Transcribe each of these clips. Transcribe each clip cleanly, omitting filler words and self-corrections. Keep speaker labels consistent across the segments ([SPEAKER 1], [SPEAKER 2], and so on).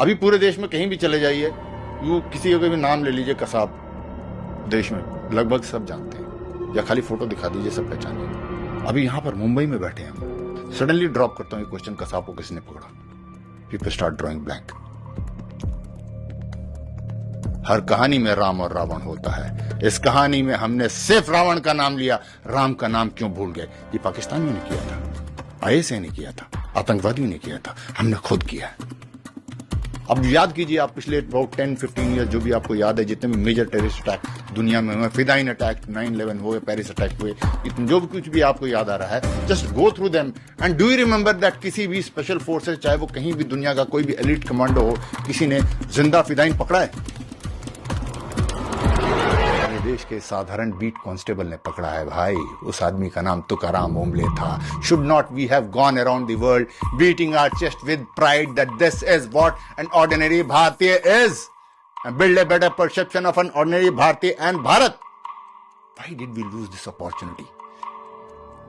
[SPEAKER 1] अभी पूरे देश में कहीं भी चले जाइए, यू किसी का भी नाम ले लीजिए कसाब, देश में लगभग सब जानते हैं, या खाली फोटो दिखा दीजिए सब पहचानेंगे। अभी यहां पर मुंबई में बैठे हैं हम, सडनली ड्रॉप करता हूं ये क्वेश्चन, कसाब को किसने पकड़ा? People start drawing blank. हर कहानी में राम और रावण होता है, इस कहानी में हमने सिर्फ रावण का नाम लिया, राम का नाम क्यों भूल गए? ये पाकिस्तानियों ने किया था, आईएसआई ने किया था, आतंकवादियों ने किया था, हमने खुद किया। अब याद कीजिए आप पिछले अबाउट 10-15 ईयर जो भी आपको याद है, जितने भी मेजर टेररिस्ट अटैक दुनिया में हुए, फिदाइन अटैक, 9/11 हुए, पेरिस अटैक हुए, जो भी कुछ भी आपको याद आ रहा है, just go through them and do you remember that किसी भी स्पेशल फोर्सेस, चाहे वो कहीं भी दुनिया का कोई भी एलिट कमांडो हो, किसी ने जिंदा फिदाइन पकड़ा है? देश के साधारण बीट कांस्टेबल ने पकड़ा है भाई। उस आदमी का नाम तुकाराम ओम्बले था। Should not we have gone around the world beating our chest with pride that this is what an ordinary भारतीय is and build a better perception of an ordinary भारतीय and Bharat? Why did we lose this opportunity?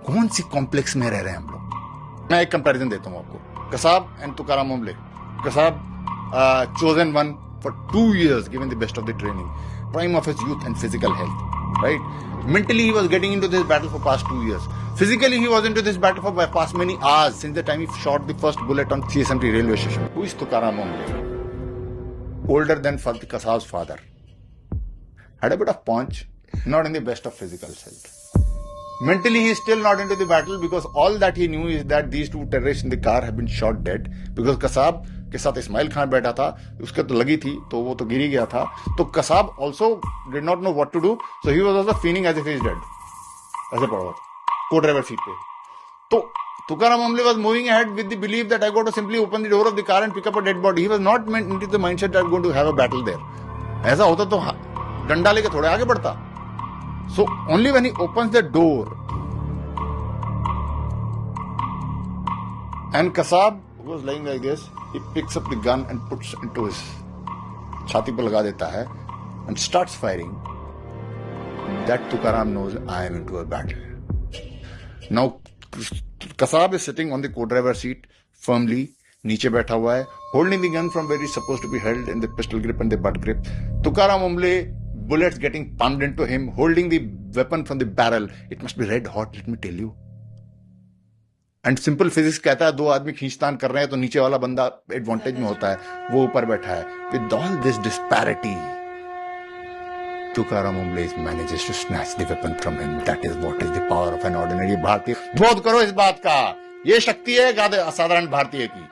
[SPEAKER 1] कौन सी complex में रह रहे हैं हम लोग? मैं एक कंपैरिजन देता हूं आपको, Kasab and Tukaram Omble. Kasab chosen one for 2 years, given the best of the training, prime of his youth and physical health, right? Mentally he was getting into this battle for past 2 years. Physically he was into this battle for past many hours, since the time he shot the first bullet on CSMT railway station. Who is Tukaram Ombole? Older than Kasab's father. Had a bit of punch, not in the best of physical health. Mentally he is still not into the battle, because all that he knew is that these two terrorists in the car have been shot dead, because Kasab के साथ इस्माइल खान बैठा था, उसके तो लगी थी तो वो तो गिर ही गया था। तो Kasab also did not know what to do, so he was also feeling as if he is dead, ऐसे पड़ा हुआ को ड्राइवर सीट पे। तो Tukaram Ombale was moving ahead with the believe that I go to simply open the door of the car and pick up a dead body. He was not meant into the mindset that I am going to have a battle there. ऐसा होता तो डंडा लेके थोड़े आगे बढ़ता। So only when he opens the door and Kasab was lying like this, he picks up the gun and puts into his छाती पर लगा देता है and starts firing. That Tukaram knows I am into a battle. Now Kasab is sitting on the co-driver seat firmly, नीचे बैठा हुआ है, holding the gun from where he's supposed to be held in the pistol grip and the butt grip. Tukaram Ombole, bullets getting pumped into him, holding the weapon from the barrel. It must be red hot, let me tell you. And simple physics कहता है, दो आदमी खींचतान कर रहे हैं तो नीचे वाला बंदा एडवांटेज में होता है, वो ऊपर बैठा है। With all this disparity, Tukaram Ombale manages to snatch the weapon from him. That is what is the power of an ordinary भारतीय। बोध करो इस बात का, ये शक्ति है असाधारण भारतीय की।